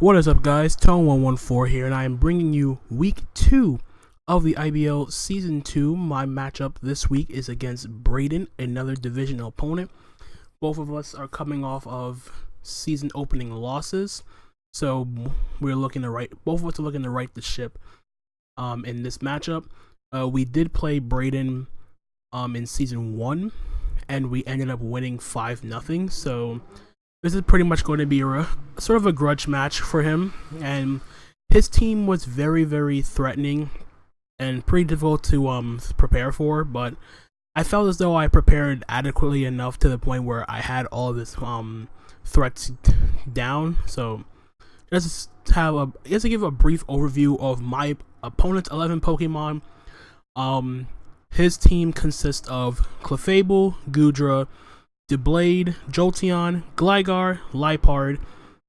What is up, guys? Tone114 here, and I am bringing you week 2 of the IBL Season 2. My matchup this week is against Braeden, another divisional opponent. Both of us are coming off of season opening losses, so both of us are looking to right the ship in this matchup. We did play Braeden in Season 1, and we ended up winning 5-0, so this is pretty much going to be a sort of a grudge match for him, and his team was very, very threatening and pretty difficult to prepare for, but I felt as though I prepared adequately enough to the point where I had all of his threats down. So just to give a brief overview of my opponent's 11 Pokemon. His team consists of Clefable, Goodra, Doublade, Jolteon, Gligar, Liepard,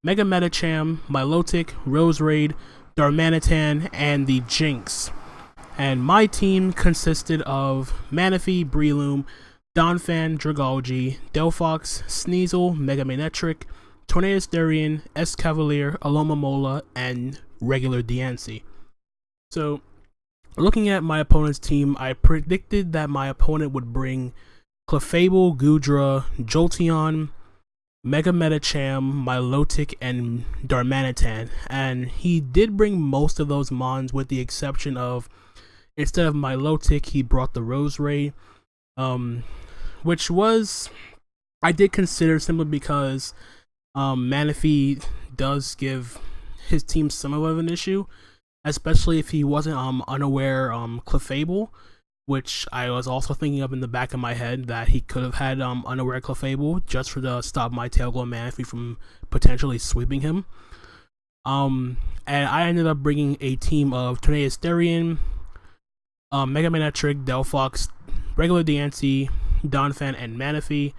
M-Medicham, Milotic, Roserade, Darmanitan, and the Jynx. And my team consisted of Manaphy, Breloom, Donphan, Dragalge, Delphox, Sneasel, M-Manectric, Tornadus-T, Escavalier, Alomomola, and regular Diancie. So, looking at my opponent's team, I predicted that my opponent would bring Clefable, Goodra, Jolteon, M-Medicham, Milotic, and Darmanitan, and he did bring most of those mons, with the exception of, instead of Milotic, he brought the Roserade, which was, I did consider, simply because Manaphy does give his team somewhat of an issue, especially if he wasn't unaware Clefable, which I was also thinking of in the back of my head, that he could have had unaware Clefable just for the stop my Tailglow Manaphy from potentially sweeping him. And I ended up bringing a team of Tornadus-T, M-Manectric, Delphox, regular Diancie, Donphan, and Manaphy.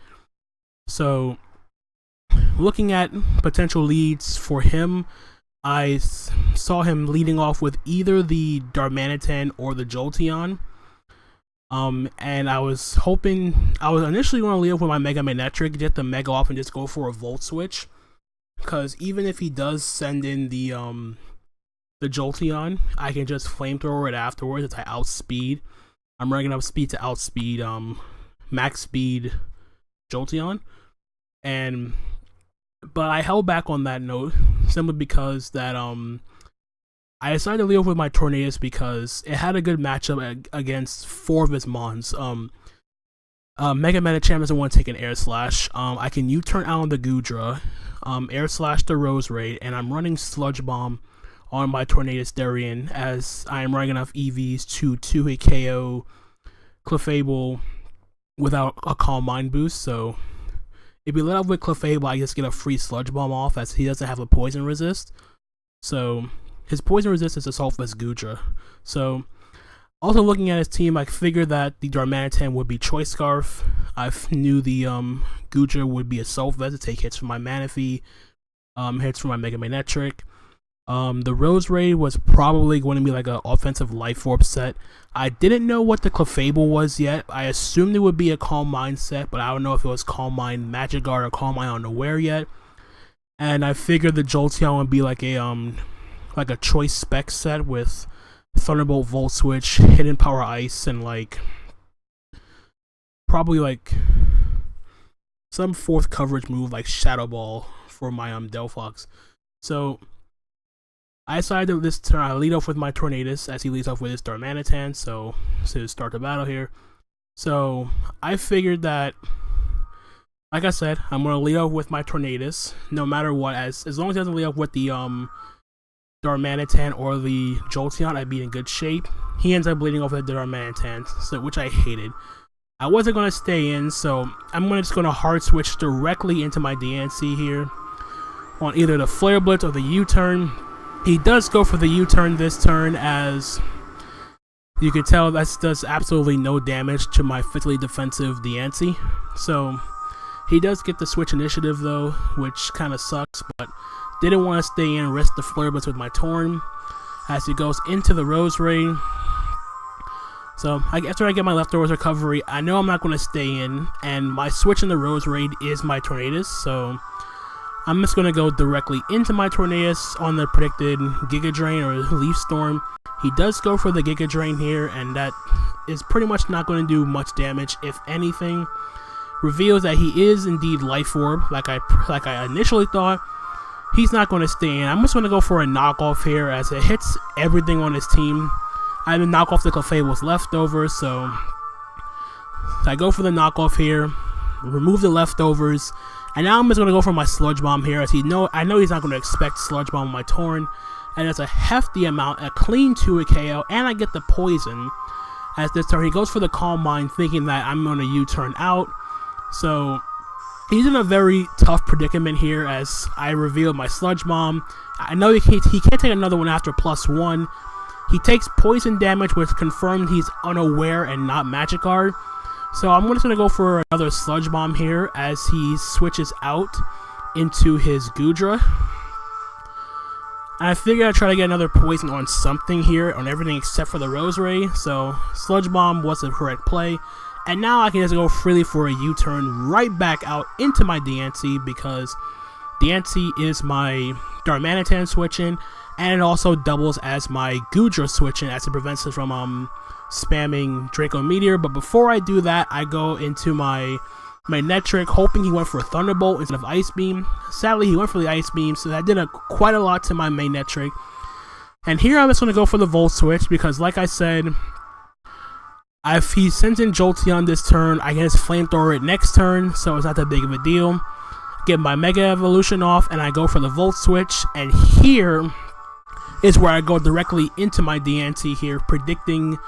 So, looking at potential leads for him, I saw him leading off with either the Darmanitan or the Jolteon. And I was initially going to lead off with my M-Manectric, get the Mega off and just go for a Volt Switch. Because even if he does send in the Jolteon, I can just Flamethrower it afterwards. It's like outspeed. I'm running up speed to outspeed max speed Jolteon. But I held back on that note simply because that I decided to lead off with my Tornadus because it had a good matchup against 4 of his mons. M-Medicham doesn't want to take an Air Slash. I can U-turn out on the Goodra, Air Slash the Roserade, and I'm running Sludge Bomb on my Tornadus-T, as I am running enough EVs to 2-hit KO Clefable without a Calm Mind boost. So if we let off with Clefable, I just get a free Sludge Bomb off, as he doesn't have a Poison Resist. So his Poison Resist is Assault Vest Goodra. So, also looking at his team, I figured that the Darmanitan would be Choice Scarf. I knew the Goodra would be Assault Vest to take hits from my Manaphy, hits from my M-Manectric. The Roserade was probably going to be like an offensive Life Orb set. I didn't know what the Clefable was yet. I assumed it would be a Calm Mind set, but I don't know if it was Calm Mind Magic Guard or Calm Mind Unaware yet. And I figured the Jolteon would be like a choice spec set with Thunderbolt, Volt Switch, Hidden Power Ice, and probably some 4th coverage move like Shadow Ball for my Delphox. So I decided this turn I lead off with my Tornadus, as he leads off with his Darmanitan, so to start the battle here. So I figured that, like I said, I'm going to lead off with my Tornadus, no matter what, as long as he doesn't lead off with the Darmanitan or the Jolteon, I'd be in good shape. He ends up bleeding off with the Darmanitan, which I hated. I wasn't going to stay in, so I'm just going to hard switch directly into my Diancie here on either the Flare Blitz or the U-turn. He does go for the U-turn this turn, as you can tell that does absolutely no damage to my physically defensive Diancie. So he does get the switch initiative though, which kind of sucks, but didn't want to stay in, risk the Flare Blitz with my Torn, as he goes into the Roserade. So after I get my leftovers recovery, I know I'm not going to stay in, and my switch in the Roserade is my Tornadus, so I'm just going to go directly into my Tornadus on the predicted Giga Drain or Leaf Storm. He does go for the Giga Drain here, and that is pretty much not going to do much damage, if anything. Reveals that he is indeed Life Orb, like I initially thought. He's not going to stay in. I'm just going to go for a knockoff here, as it hits everything on his team. I'm going to knock off the Clefable's leftovers, so I go for the knockoff here, remove the leftovers, and now I'm just going to go for my Sludge Bomb here, as I know he's not going to expect Sludge Bomb on my Torn, and it's a hefty amount, a clean 2 KO, and I get the poison. As this turn, he goes for the Calm Mind, thinking that I'm going to U-turn out, so he's in a very tough predicament here, as I reveal my Sludge Bomb. I know he can't take another one after +1. He takes poison damage, which confirmed he's unaware and not Magikarp. So I'm just going to go for another Sludge Bomb here as he switches out into his Goodra. And I figured I'd try to get another poison on something here, on everything except for the Roserade. So Sludge Bomb was the correct play. And now I can just go freely for a U-turn right back out into my Diancie, because Diancie is my Darmanitan switching, and it also doubles as my Goodra switching, as it prevents us from spamming Draco Meteor. But before I do that, I go into my M-Manectric, hoping he went for a Thunderbolt instead of Ice Beam. Sadly, he went for the Ice Beam, so that did quite a lot to my M-Manectric. And here I'm just going to go for the Volt Switch, because like I said, if he sends in Jolteon this turn, I can just Flamethrower it next turn, so it's not that big of a deal. Get my Mega Evolution off, and I go for the Volt Switch, and here is where I go directly into my Diancie here, predicting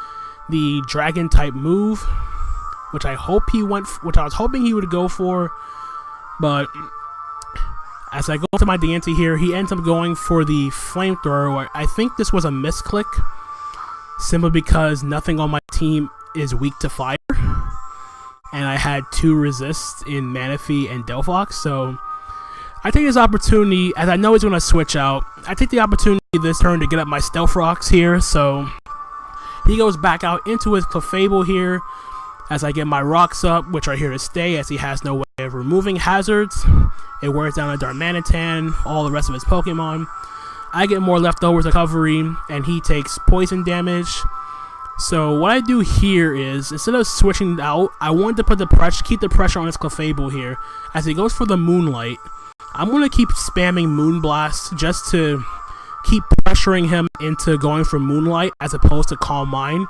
the Dragon type move, which I was hoping he would go for, but as I go to my Diancie here, he ends up going for the Flamethrower. I think this was a misclick, simply because nothing on my team is weak to fire, and I had 2 resists in Manaphy and Delphox, so I take this opportunity, as I know he's going to switch out, I take the opportunity this turn to get up my Stealth Rocks here, so he goes back out into his Clefable here, as I get my Rocks up, which are here to stay, as he has no way of removing hazards. It wears down a Darmanitan, all the rest of his Pokemon. I get more leftovers recovery, and he takes poison damage. So what I do here is, instead of switching out, I wanted to put keep the pressure on his Clefable here. As he goes for the Moonlight, I'm going to keep spamming Moonblast just to keep pressuring him into going for Moonlight as opposed to Calm Mind.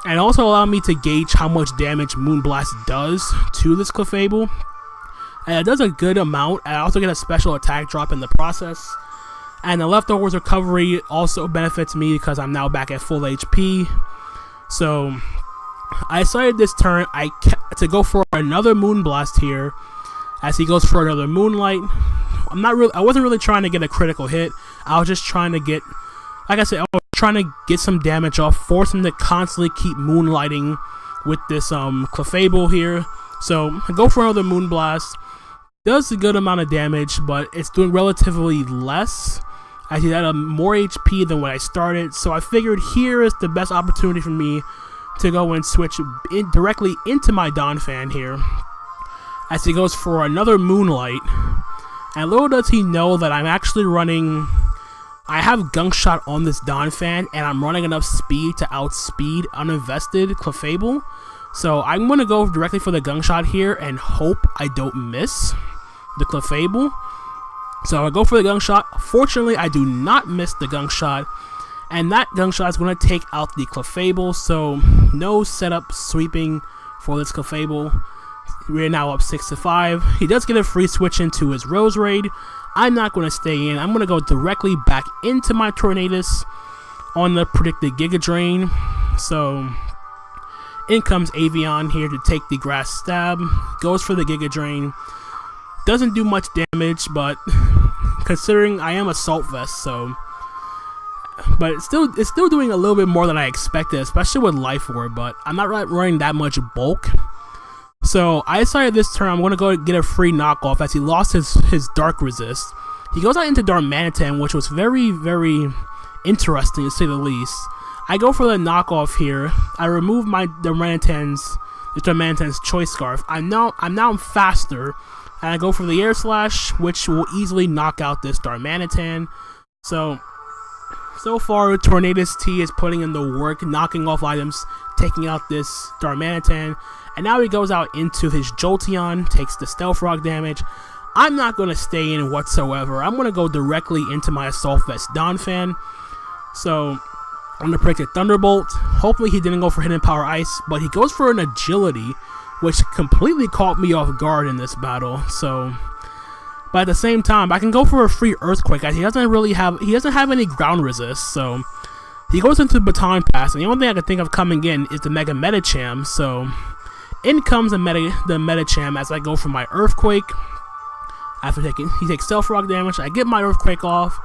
And also allow me to gauge how much damage Moonblast does to this Clefable. And it does a good amount. I also get a special attack drop in the process. And the leftovers recovery also benefits me because I'm now back at full HP. So I decided this turn to go for another Moonblast here, as he goes for another Moonlight. I wasn't really trying to get a critical hit. I was just trying to get, like I said, I was trying to get some damage off, force him to constantly keep Moonlighting with this Clefable here. So I go for another Moonblast. Does a good amount of damage, but it's doing relatively less, as he had more HP than when I started. So I figured here is the best opportunity for me to go and switch directly into my Donphan here, as he goes for another Moonlight. And little does he know that I'm actually running, I have Gunk Shot on this Donphan, and I'm running enough speed to outspeed uninvested Clefable. So I'm going to go directly for the Gunk Shot here and hope I don't miss the Clefable. So I go for the Gunk Shot. Fortunately, I do not miss the Gunk Shot, and that Gunk Shot is going to take out the Clefable, so no setup sweeping for this Clefable. We're now up 6-5. He does get a free switch into his Roserade. I'm not going to stay in. I'm going to go directly back into my Tornadus on the predicted Giga Drain. So in comes Avion here to take the Grass Stab. Goes for the Giga Drain. Doesn't do much damage, but considering I am Assault Vest, so, but it's still doing a little bit more than I expected, especially with Life Orb, but I'm not running that much bulk. So I decided this turn I'm going to go get a free knockoff, as he lost his Dark Resist. He goes out into Darmanitan, which was very, very interesting to say the least. I go for the knockoff here. I remove my Darmanitan's Choice Scarf. I'm now faster, And I go for the Air Slash, which will easily knock out this Darmanitan. So far, Tornadus-T is putting in the work, knocking off items, taking out this Darmanitan. And now he goes out into his Jolteon, takes the Stealth Rock damage. I'm not going to stay in whatsoever. I'm going to go directly into my Assault Vest Donphan. So I'm going to predict a Thunderbolt. Hopefully he didn't go for Hidden Power Ice, but he goes for an Agility, which completely caught me off guard in this battle. But at the same time, I can go for a free Earthquake, as he doesn't have any ground resist. So he goes into Baton Pass, and the only thing I can think of coming in is the M-Medicham. So in comes the M-Medicham as I go for my Earthquake. After he takes Stealth Rock damage, I get my Earthquake off.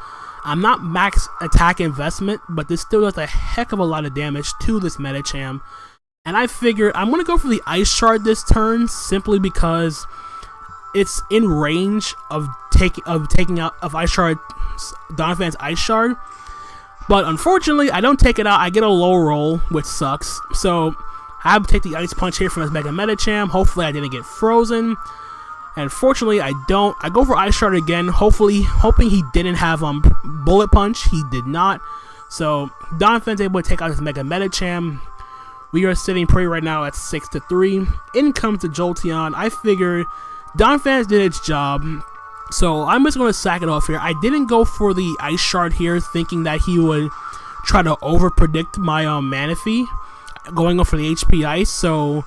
I'm not max attack investment, but this still does a heck of a lot of damage to this Medicham. And I figured I'm going to go for the Ice Shard this turn, simply because it's in range of taking out Ice Shard, Donphan's Ice Shard. But unfortunately, I don't take it out. I get a low roll, which sucks. So I have to take the Ice Punch here from his Mega Medicham. Hopefully I didn't get frozen. And fortunately, I don't. I go for Ice Shard again, hoping he didn't have Bullet Punch. He did not. So Donphan's able to take out his Mega Medicham. We are sitting pretty right now at 6-3. In comes the Jolteon. I figured Donphan did its job, so I'm just going to sack it off here. I didn't go for the Ice Shard here, thinking that he would try to over-predict my Manaphy, going up for the HP Ice, so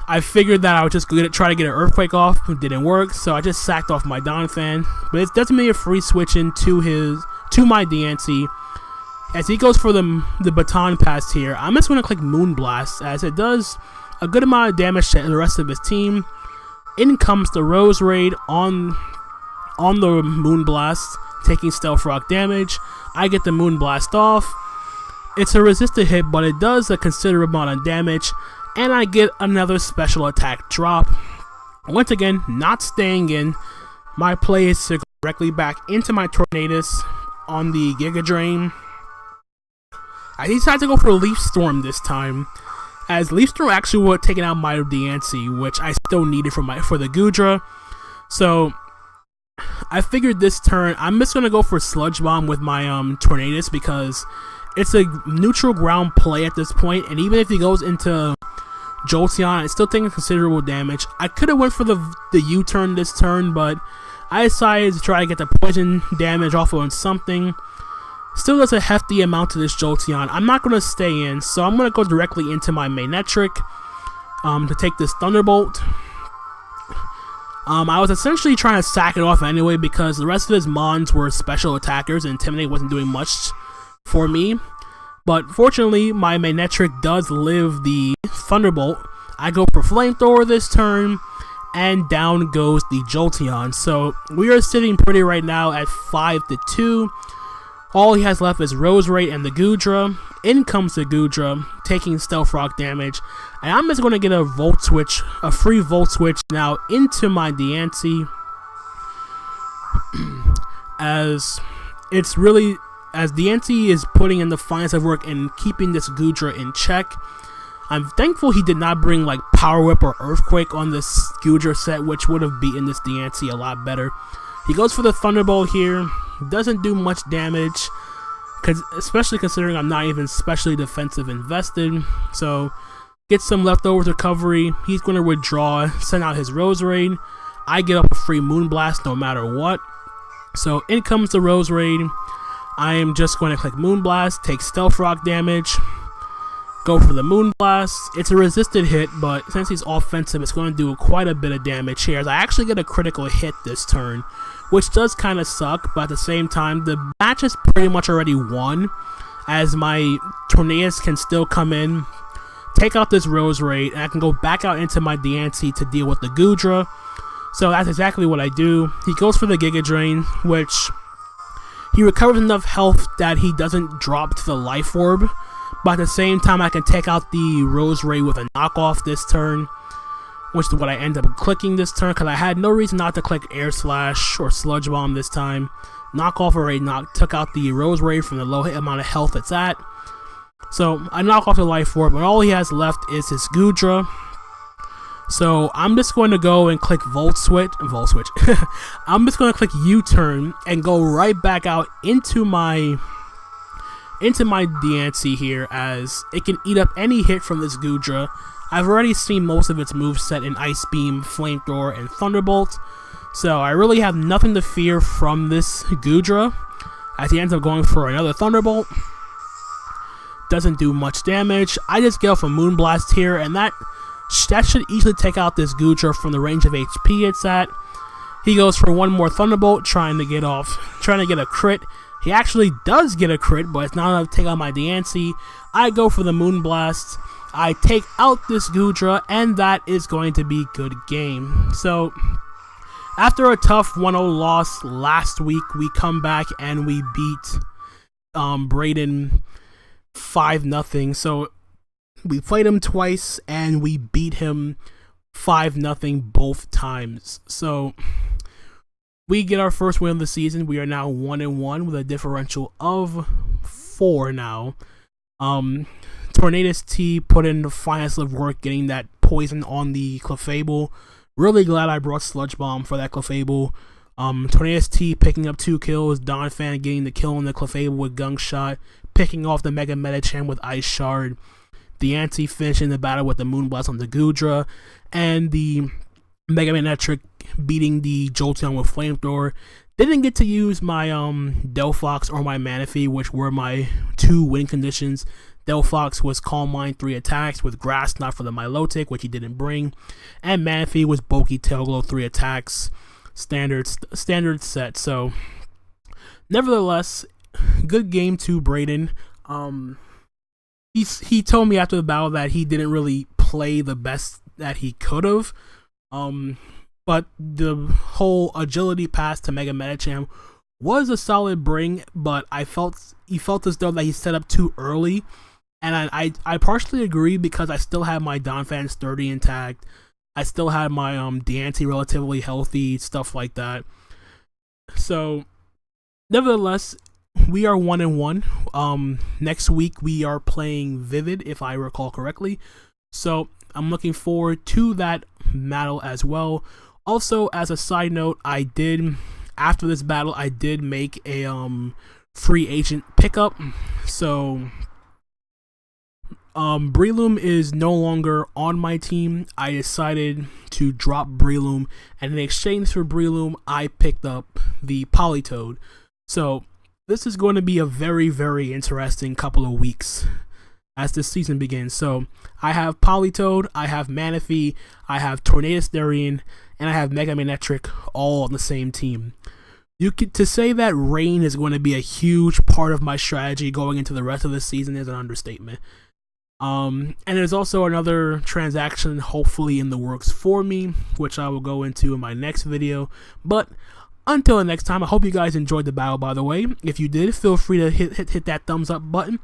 I figured that I would just try to get an Earthquake off. It didn't work, so I just sacked off my Donphan. But it doesn't mean a free switch into my Diancie. As he goes for the Baton Pass here, I'm just going to click Moonblast, as it does a good amount of damage to the rest of his team. In comes the Roserade on the Moonblast, taking Stealth Rock damage. I get the Moonblast off. It's a resisted hit, but it does a considerable amount of damage. And I get another special attack drop. Once again, not staying in. My play is to go directly back into my Tornadus on the Giga Drain. I decided to go for Leaf Storm this time, as Leaf Storm actually would have taken out my Diancie, which I still needed for the Goodra. So I figured this turn I'm just gonna go for Sludge Bomb with my Tornadus, because it's a neutral ground play at this point, and even if he goes into Jolteon, it's still taking considerable damage. I could have went for the U-turn this turn, but I decided to try to get the poison damage off on something. Still does a hefty amount to this Jolteon. I'm not going to stay in, so I'm going to go directly into my Manectric to take this Thunderbolt. I was essentially trying to sack it off anyway, because the rest of his Mons were special attackers and Intimidate wasn't doing much for me. But fortunately, my Manectric does live the Thunderbolt. I go for Flamethrower this turn, and down goes the Jolteon. So we are sitting pretty right now at 5-2. All he has left is Roserade and the Goodra. In comes the Goodra, taking Stealth Rock damage. And I'm just going to get a Volt Switch, a free Volt Switch now into my Diancie. As Diancie is putting in the finest of work in keeping this Goodra in check. I'm thankful he did not bring like Power Whip or Earthquake on this Goodra set, which would have beaten this Diancie a lot better. He goes for the Thunderbolt here. Doesn't do much damage, especially considering I'm not even specially defensive invested. So get some leftovers recovery. He's going to withdraw, send out his Roserade. I get up a free Moonblast no matter what. So in comes the Roserade. I am just going to click Moonblast, take Stealth Rock damage, go for the Moonblast. It's a resisted hit, but since he's offensive, it's going to do quite a bit of damage here. As I actually get a critical hit this turn, which does kind of suck, but at the same time, the match is pretty much already won, as my Tornadus can still come in, take out this Roserade, and I can go back out into my Diancie to deal with the Goodra. So that's exactly what I do. He goes for the Giga Drain, which he recovers enough health that he doesn't drop to the Life Orb, but at the same time I can take out the Roserade with a knockoff this turn, which is what I end up clicking this turn, because I had no reason not to click Air Slash or Sludge Bomb this time. Knockoff already took out the Roserade from the low amount of health it's at. So I knock off the Life Orb, but all he has left is his Goodra. So I'm just going to go and click Volt Switch. I'm just going to click U-turn and go right back out into my Diancie here, as it can eat up any hit from this Goodra. I've already seen most of its moveset in Ice Beam, Flamethrower, and Thunderbolt, so I really have nothing to fear from this Goodra. As he ends up going for another Thunderbolt. Doesn't do much damage. I just get off a Moonblast here, and that should easily take out this Goodra from the range of HP it's at. He goes for one more Thunderbolt, trying to get a crit. He actually does get a crit, but it's not enough to take out my Diancie. I go for the Moonblast. I take out this Goodra, and that is going to be good game. So, after a tough 1-0 loss last week, we come back and we beat Braeden 5-0. So, we played him twice, and we beat him 5-0 both times. So, we get our first win of the season. We are now 1-1 with a differential of 4 now. Tornadus-T put in the finest of work getting that poison on the Clefable. Really glad I brought Sludge Bomb for that Clefable. Tornadus-T picking up 2 kills. Donphan getting the kill on the Clefable with Gunk Shot. Picking off the Mega Medicham with Ice Shard. Diancie finishing the battle with the Moonblast on the Goodra. And the Mega Manectric beating the Jolteon with Flamethrower. Didn't get to use my Delphox or my Manaphy, which were my 2 win conditions. Delphox was Calm Mind 3 attacks with Grass Knot for the Milotic, which he didn't bring. And Manaphy was Bulky Tail Glow 3 attacks. Standard set. So, nevertheless, good game to Braeden. He told me after the battle that he didn't really play the best that he could have. But the whole agility pass to Mega Medicham was a solid bring, but he felt as though that he set up too early. And I partially agree, because I still have my Donphan sturdy intact. I still had my Diancie relatively healthy, stuff like that. So, nevertheless, we are 1-1. Next week we are playing Vivid, if I recall correctly. So, I'm looking forward to that battle as well. Also, as a side note, after this battle, I did make a free agent pickup. So, Breloom is no longer on my team. I decided to drop Breloom, and in exchange for Breloom, I picked up the Politoed. So, this is going to be a very, very interesting couple of weeks as the season begins. So, I have Politoed, I have Manaphy, I have Tornadus-T, and I have Mega Manectric all on the same team. To say that rain is going to be a huge part of my strategy going into the rest of the season is an understatement. And there's also another transaction hopefully in the works for me, which I will go into in my next video. But until the next time, I hope you guys enjoyed the battle, by the way. If you did, feel free to hit that thumbs up button.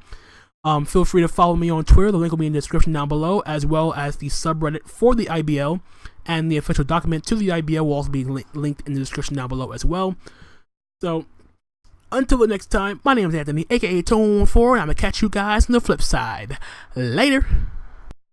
Feel free to follow me on Twitter. The link will be in the description down below, as well as the subreddit for the IBL, and the official document to the IBL will also be linked in the description down below as well. So, until the next time, my name is Anthony, aka Tone4, and I'm going to catch you guys on the flip side. Later!